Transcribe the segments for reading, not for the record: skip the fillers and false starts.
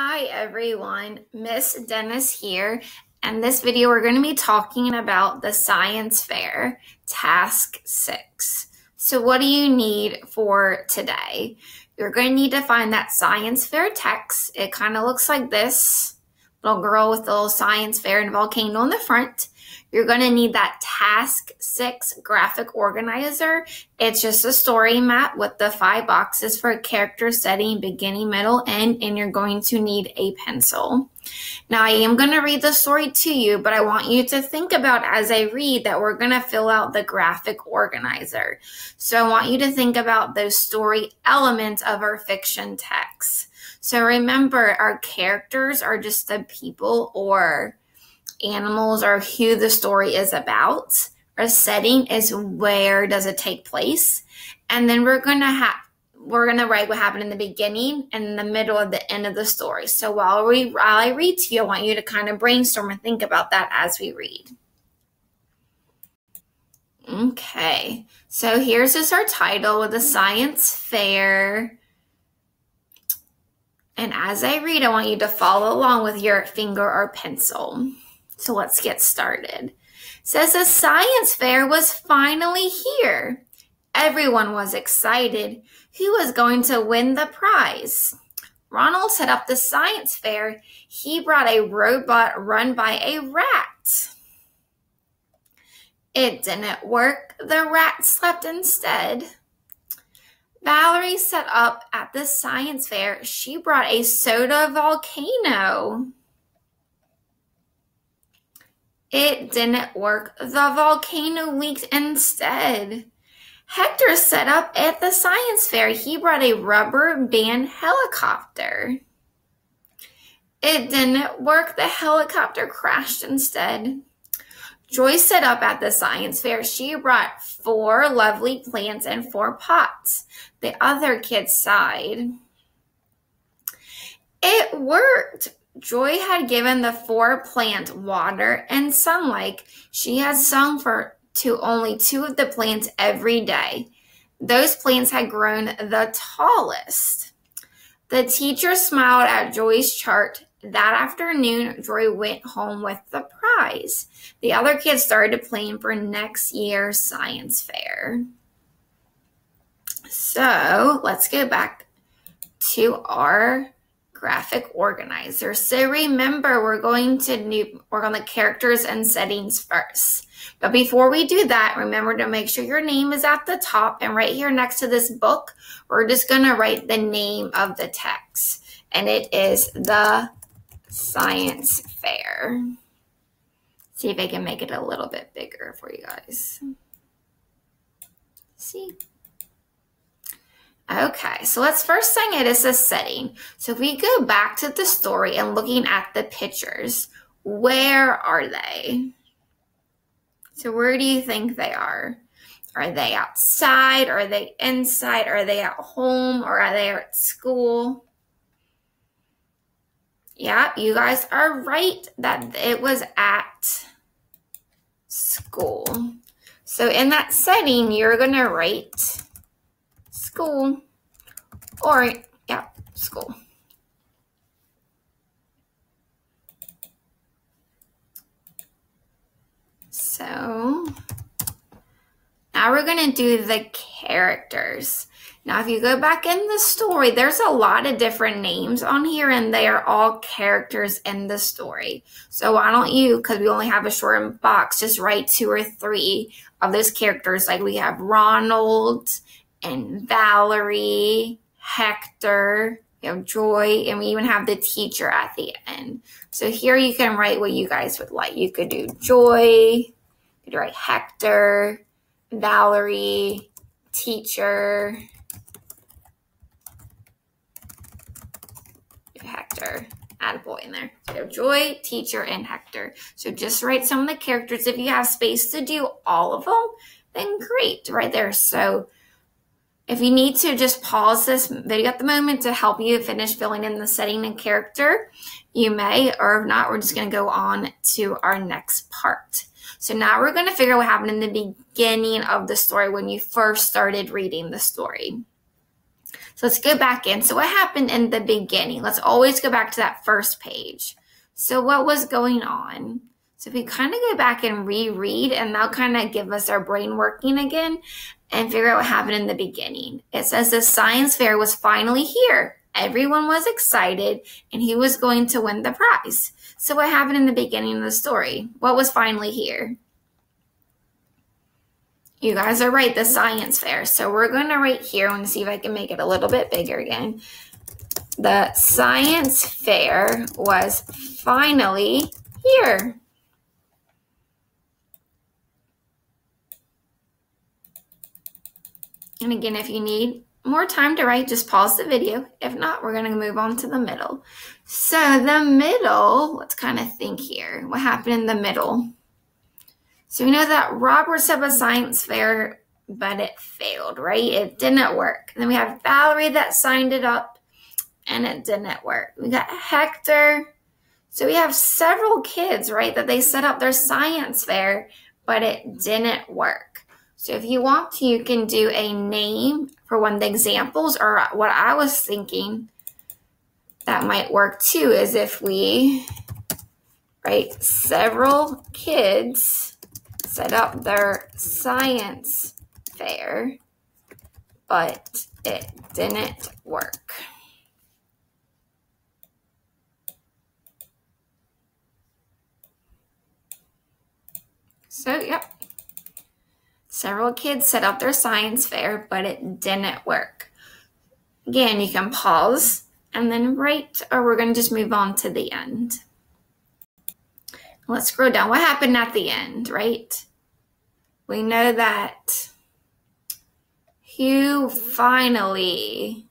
Hi everyone, Miss Dennis here. And this video we're going to be talking about the science fair, task 6. So what do you need for today? You're going to need to find that science fair text. It kind of looks like this little girl with the little science fair and volcano in the front. You're going to need that task 6 graphic organizer. It's just a story map with the 5 boxes for character, setting, beginning, middle, end, and you're going to need a pencil. Now, I am going to read the story to you, but I want you to think about as I read that we're going to fill out the graphic organizer. So I want you to think about those story elements of our fiction text. So remember, our characters are just the people or animals or who the story is about. Our setting is where does it take place. And then we're going to write what happened in the beginning and in the middle of the end of the story. So while I read to you, I want you to kind of brainstorm and think about that as we read. Okay, so here's just our title with the science fair. And as I read, I want you to follow along with your finger or pencil. So let's get started. It says the science fair was finally here. Everyone was excited. Who was going to win the prize? Ronald set up the science fair. He brought a robot run by a rat. It didn't work. The rat slept instead. Valerie set up at the science fair. She brought a soda volcano. It didn't work. The volcano leaked instead. Hector set up at the science fair. He brought a rubber band helicopter. It didn't work. The helicopter crashed instead. Joyce set up at the science fair. She brought 4 lovely plants and 4 pots. The other kids sighed. It worked. Joy had given the 4 plants water and sunlight. She had sung to only 2 of the plants every day. Those plants had grown the tallest. The teacher smiled at Joy's chart. That afternoon, Joy went home with the prize. The other kids started planning for next year's science fair. So let's go back to our graphic organizer. So remember, we're going to work on the characters and settings first. But before we do that, remember to make sure your name is at the top. And right here next to this book, we're just going to write the name of the text. And it is the science fair. See if I can make it a little bit bigger for you guys. See? Okay, so let's first sing it as a setting. So if we go back to the story and looking at the pictures, where are they? So where do you think they are? Are they outside? Are they inside? Are they at home? Or are they at school? Yeah, you guys are right that it was at school. So in that setting, you're going to write school or, yeah, school. So now we're going to do the characters. Now, if you go back in the story, there's a lot of different names on here, and they are all characters in the story. So why don't you, because we only have a short box, just write 2 or 3 of those characters. Like we have Ronald and Valerie, Hector, you have Joy, and we even have the teacher at the end. So here you can write what you guys would like. You could do Joy, you could write Hector, Valerie, teacher, Hector, add a boy in there. So you have Joy, teacher, and Hector. So just write some of the characters. If you have space to do all of them, then great, right there. So if you need to just pause this video at the moment to help you finish filling in the setting and character, you may, or if not, we're just going to go on to our next part. So now we're going to figure out what happened in the beginning of the story when you first started reading the story. So let's go back in. So what happened in the beginning? Let's always go back to that first page. So what was going on? So if we kind of go back and reread, and that'll kind of give us our brain working again and figure out what happened in the beginning. It says the science fair was finally here. Everyone was excited, and he was going to win the prize. So what happened in the beginning of the story? What was finally here? You guys are right, the science fair. So we're going to write here. I want to see if I can make it a little bit bigger again. The science fair was finally here. And again, if you need more time to write, just pause the video. If not, we're going to move on to the middle. So the middle, let's kind of think here. What happened in the middle? So we know that Robert set up a science fair, but it failed, right? It didn't work. And then we have Valerie that signed it up, and it didn't work. We got Hector. So we have several kids, right, that they set up their science fair, but it didn't work. So if you want to, you can do a name for one of the examples, or what I was thinking that might work too is if we write several kids set up their science fair, but it didn't work. So, yep. Several kids set up their science fair, but it didn't work. Again, you can pause and then write, or we're going to just move on to the end. Let's scroll down. What happened at the end, right? We know that Hugh finally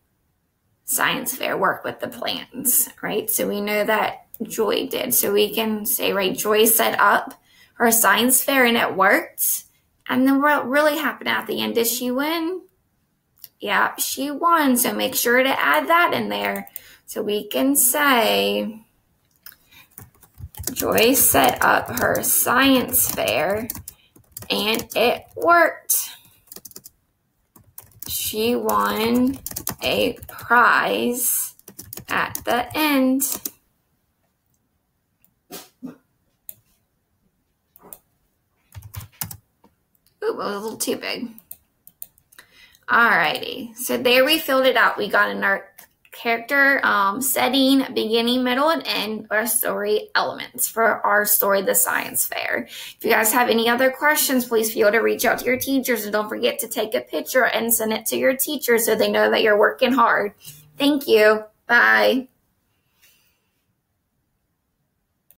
science fair worked with the plans, right? So we know that Joy did. So we can say, right, Joy set up her science fair and it worked. And then what really happened at the end? Did she win? Yeah, she won. So make sure to add that in there. So we can say Joy set up her science fair and it worked. She won a prize at the end. Ooh, it was a little too big. Alrighty, so there we filled it out. We got in our character setting, beginning, middle, and end, our story elements for our story, The Science Fair. If you guys have any other questions, please feel to reach out to your teachers, and don't forget to take a picture and send it to your teacher so they know that you're working hard. Thank you. Bye.